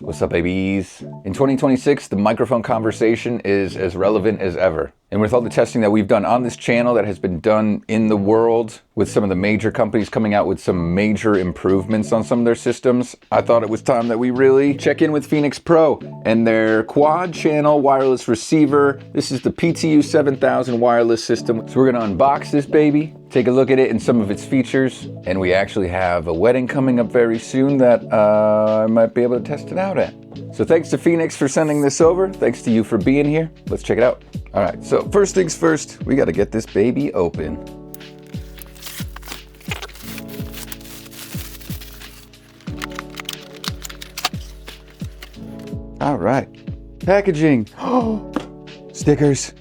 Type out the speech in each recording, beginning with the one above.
What's up, babies? In 2026, the microphone conversation is as relevant as ever. And with all the testing that we've done on this channel that has been done in the world, with some of the major companies coming out with some major improvements on some of their systems, I thought it was time that we really check in with Phenyx Pro and their quad channel wireless receiver. This is the PTU 7000 wireless system. So we're gonna unbox this baby, take a look at it and some of its features. And we actually have a wedding coming up very soon that I might be able to test it out at. So thanks to Phenyx for sending this over. Thanks to you for being here. Let's check it out. All right, so first things first, we gotta get this baby open. All right, packaging. Stickers.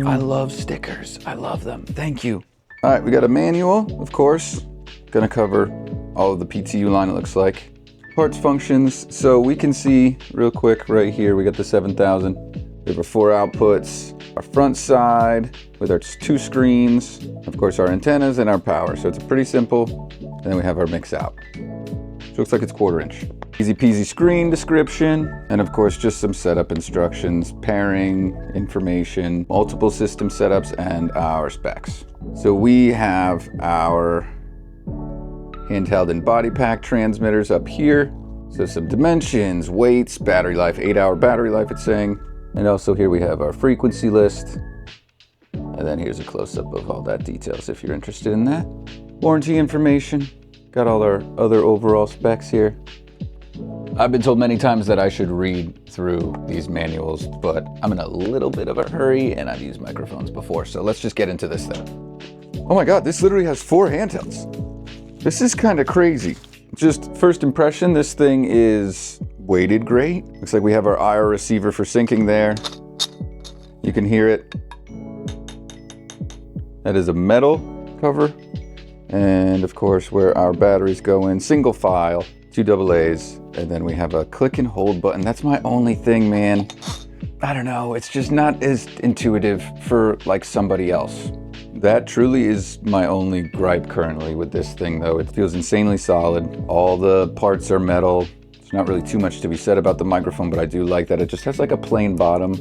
I love stickers. I love them. Thank you. All right, we got a manual, of course. Gonna cover all of the PTU line, it looks like. Parts, functions, so we can see real quick right here, we got the 7000. We have our 4 outputs, our front side with our 2 screens, of course our antennas and our power. So it's pretty simple. And then we have our mix out. So it looks like it's 1/4 inch. Easy peasy screen description. And of course, just some setup instructions, pairing, information, multiple system setups, and our specs. So we have our handheld and body pack transmitters up here. So some dimensions, weights, battery life, 8-hour battery life it's saying. And also here we have our frequency list. And then here's a close-up of all that details if you're interested in that. Warranty information. Got all our other overall specs here. I've been told many times that I should read through these manuals, but I'm in a little bit of a hurry and I've used microphones before. So let's just get into this then. Oh my God, this literally has 4 handhelds. This is kind of crazy. Just first impression, this thing is weighted great. Looks like we have our IR receiver for syncing there. You can hear it. That is a metal cover. And of course, where our batteries go in, single file, 2 AA's. And then we have a click and hold button. That's my only thing, man. I don't know, it's just not as intuitive for like somebody else. That truly is my only gripe currently with this thing though. It feels insanely solid. All the parts are metal. There's not really too much to be said about the microphone, but I do like that it just has like a plain bottom.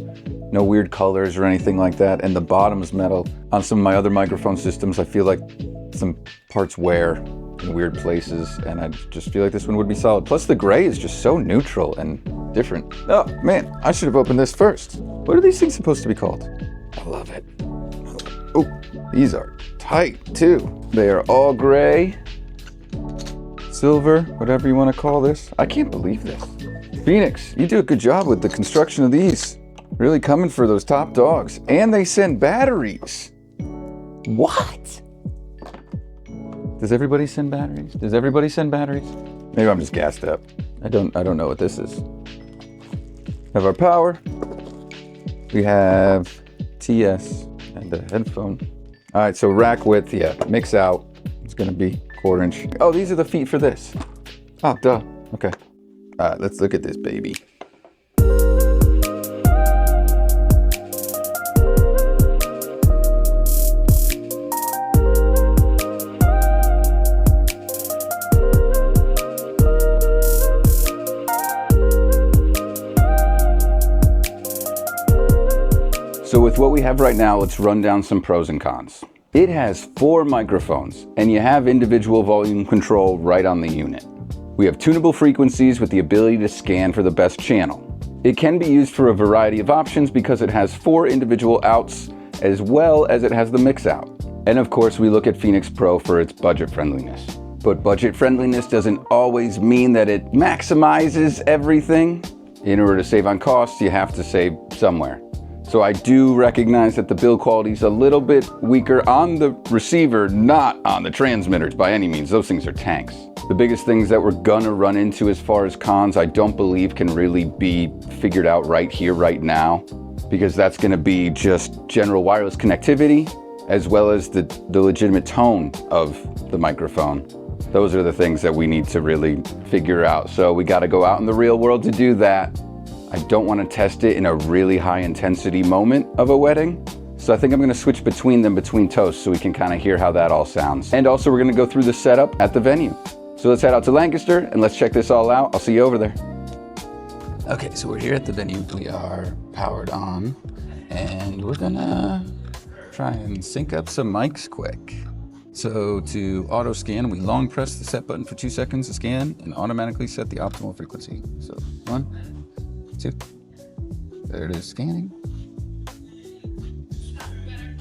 No weird colors or anything like that. And the bottom is metal. On some of my other microphone systems, I feel like some parts wear in weird places, and I just feel like this one would be solid. Plus the gray is just so neutral and different. Oh man, I should have opened this first. What are these things supposed to be called? I love it. Oh, these are tight too. They are all gray, silver, whatever you want to call this. I can't believe this. Phenyx, you do a good job with the construction of these. Really coming for those top dogs. And they send batteries. What? Does everybody send batteries? Does everybody send batteries? Maybe I'm just gassed up. I don't know what this is. Have our power. We have TS and the headphone. All right, so rack width, yeah, mix out. It's gonna be 1/4 inch. Oh, these are the feet for this. Oh, duh, okay. All right, let's look at this baby. So with what we have right now, let's run down some pros and cons. It has 4 microphones, and you have individual volume control right on the unit. We have tunable frequencies with the ability to scan for the best channel. It can be used for a variety of options because it has 4 individual outs, as well as it has the mix out. And of course, we look at Phenyx Pro for its budget friendliness. But budget friendliness doesn't always mean that it maximizes everything. In order to save on costs, you have to save somewhere. So I do recognize that the build quality is a little bit weaker on the receiver, not on the transmitters by any means. Those things are tanks. The biggest things that we're gonna run into as far as cons, I don't believe can really be figured out right here, right now, because that's gonna be just general wireless connectivity, as well as the legitimate tone of the microphone. Those are the things that we need to really figure out. So we gotta go out in the real world to do that. I don't want to test it in a really high intensity moment of a wedding. So I think I'm going to switch between them between toasts so we can kind of hear how that all sounds. And also we're going to go through the setup at the venue. So let's head out to Lancaster and let's check this all out. I'll see you over there. Okay, so we're here at the venue. We are powered on, and we're gonna try and sync up some mics quick. So to auto scan, we long press the set button for 2 seconds to scan and automatically set the optimal frequency. So 1, 2, there it is scanning.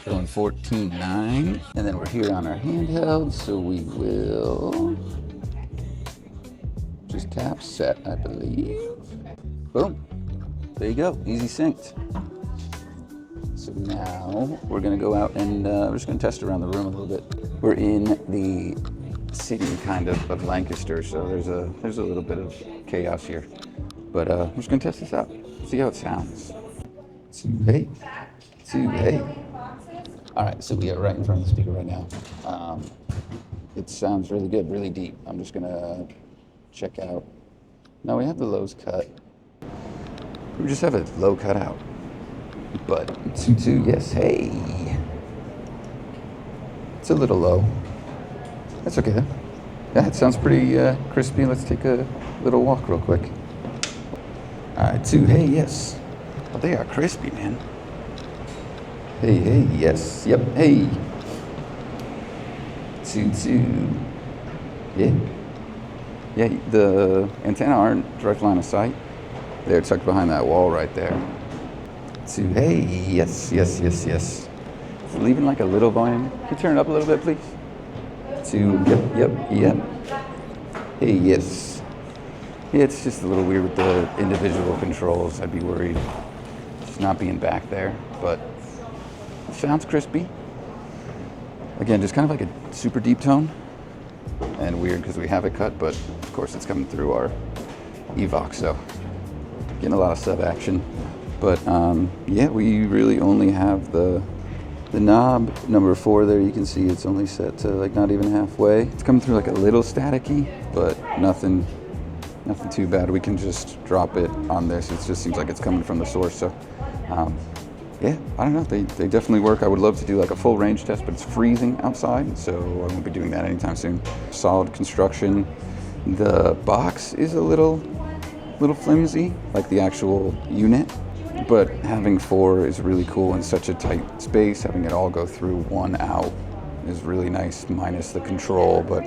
Going 14.9, and then we're here on our handheld, so we will just tap set, I believe. Boom, there you go, easy synced. So now we're gonna go out and we're just gonna test around the room a little bit. We're in the city kind of Lancaster, so there's a little bit of chaos here. But we're just gonna test this out, see how it sounds. 2A, 2A. All right, so we are right in front of the speaker right now. It sounds really good, really deep. I'm just gonna check out. No, we have the lows cut. We just have a low cut out. But 2.2, yes, hey. It's a little low. That's okay though. Yeah, it sounds pretty crispy. Let's take a little walk real quick. All right, 2, hey, yes. Oh, they are crispy, man. Hey, hey, yes, yep, hey. 2.2. Yeah. Yeah, the antenna aren't direct line of sight. They're tucked behind that wall right there. 2, hey, yes, yes, yes, yes. It's leaving like a little volume. Can you turn it up a little bit, please? 2, yep, yep, yep. Hey, yes. Yeah, it's just a little weird with the individual controls. I'd be worried just not being back there, but it sounds crispy. Again, just kind of like a super deep tone. And weird because we have it cut, but of course it's coming through our Evox, so getting a lot of sub action. But yeah, we really only have the knob number 4 there. You can see it's only set to like not even halfway. It's coming through like a little staticky, but nothing too bad. We can just drop it on this. It just seems like it's coming from the source. So yeah, I don't know. They definitely work. I would love to do like a full range test, but it's freezing outside, so I won't be doing that anytime soon. Solid construction. The box is a little flimsy, like the actual unit, but having 4 is really cool in such a tight space. Having it all go through 1 out is really nice, minus the control, but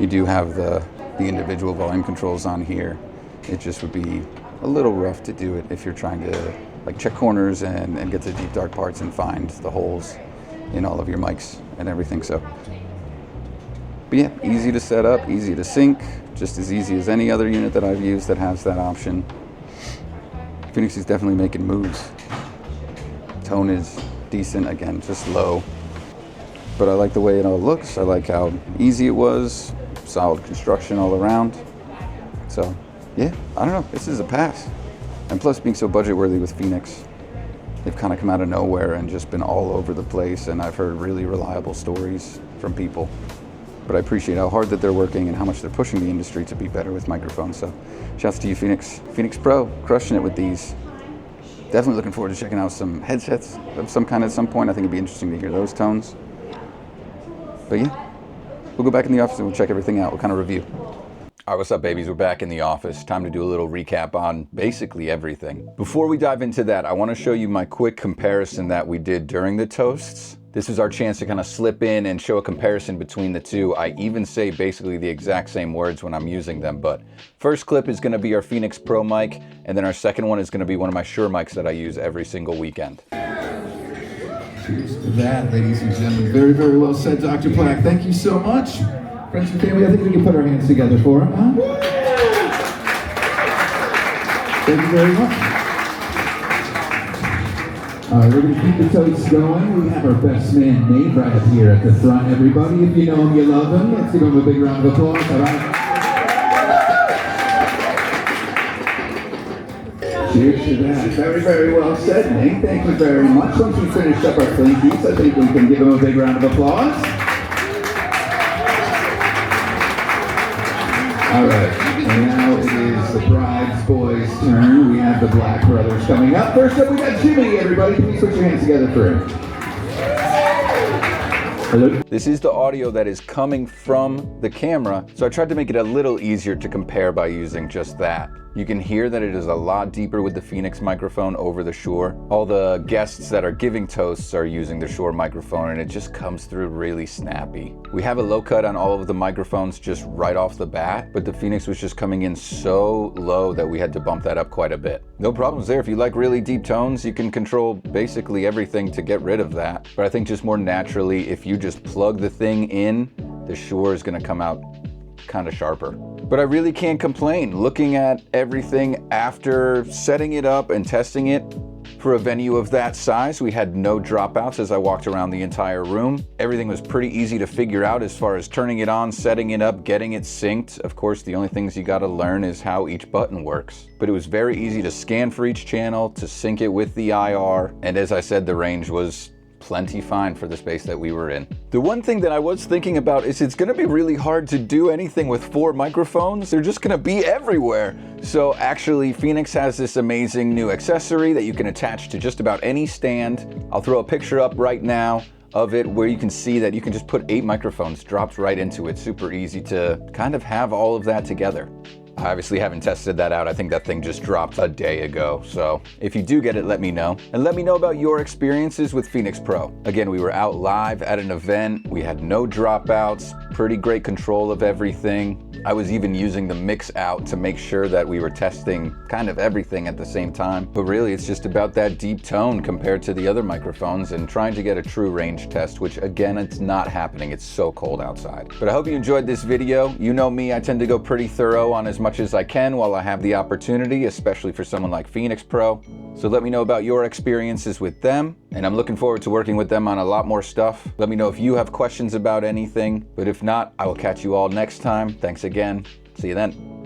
you do have the individual volume controls on here. It just would be a little rough to do it if you're trying to like check corners and get to deep dark parts and find the holes in all of your mics and everything. So, but yeah, easy to set up, easy to sync, just as easy as any other unit that I've used that has that option. Phenyx is definitely making moves. Tone is decent, again, just low. But I like the way it all looks. I like how easy it was, solid construction all around. So yeah, I don't know, this is a pass. And plus being so budget worthy with Phenyx, they've kind of come out of nowhere and just been all over the place, and I've heard really reliable stories from people. But I appreciate how hard that they're working and how much they're pushing the industry to be better with microphones. So shouts to you, Phenyx. Phenyx Pro, crushing it with these. Definitely looking forward to checking out some headsets of some kind at some point. I think it'd be interesting to hear those tones. But yeah, we'll go back in the office and we'll check everything out. We'll kind of review. All right, what's up, babies? We're back in the office. Time to do a little recap on basically everything. Before we dive into that, I want to show you my quick comparison that we did during the toasts. This is our chance to kind of slip in and show a comparison between the two. I even say basically the exact same words when I'm using them, but first clip is going to be our Phenyx Pro mic, and then our second one is going to be one of my Shure mics that I use every single weekend. Cheers to that, ladies and gentlemen. Very, very well said, Dr. Plack. Thank you so much. Friends and family, I think we can put our hands together for him, huh? Thank you very much. All right, we're going to keep the toast going. We have our best man, Nate, right up here at the front. Everybody, if you know him, you love him. Let's give him a big round of applause, all right? Cheers to that. Very, very well said, Nate. Thank you very much. Once we finish up our Clinkies, I think we can give him a big round of applause. All right, and now it is the bride's boys' turn. We have the Black Brothers coming up. First up, we got Jimmy, everybody. Please put your hands together for him. Hello? This is the audio that is coming from the camera, so I tried to make it a little easier to compare by using just that. You can hear that it is a lot deeper with the Phenyx microphone over the Shure. All the guests that are giving toasts are using the Shure microphone, and it just comes through really snappy. We have a low cut on all of the microphones just right off the bat, but the Phenyx was just coming in so low that we had to bump that up quite a bit. No problems there. If you like really deep tones, you can control basically everything to get rid of that. But I think just more naturally, if you just plug the thing in, the Shure is gonna come out kind of sharper. But I really can't complain. Looking at everything after setting it up and testing it, for a venue of that size, we had no dropouts as I walked around the entire room. Everything was pretty easy to figure out as far as turning it on, setting it up, getting it synced. Of course, the only things you gotta learn is how each button works. But it was very easy to scan for each channel, to sync it with the IR, and as I said, the range was plenty fine for the space that we were in. The one thing that I was thinking about is it's gonna be really hard to do anything with 4 microphones. They're just gonna be everywhere. So actually, Phenyx has this amazing new accessory that you can attach to just about any stand. I'll throw a picture up right now of it where you can see that you can just put 8 microphones dropped right into it. Super easy to kind of have all of that together. I obviously haven't tested that out. I think that thing just dropped a day ago. So if you do get it, let me know. And let me know about your experiences with Phenyx Pro. Again, we were out live at an event. We had no dropouts, pretty great control of everything. I was even using the mix out to make sure that we were testing kind of everything at the same time. But really, it's just about that deep tone compared to the other microphones and trying to get a true range test, which again, it's not happening. It's so cold outside. But I hope you enjoyed this video. You know me, I tend to go pretty thorough on as much as I can while I have the opportunity, especially for someone like Phenyx Pro. So let me know about your experiences with them, and I'm looking forward to working with them on a lot more stuff. Let me know if you have questions about anything, but if not, I will catch you all next time. Thanks again. See you then.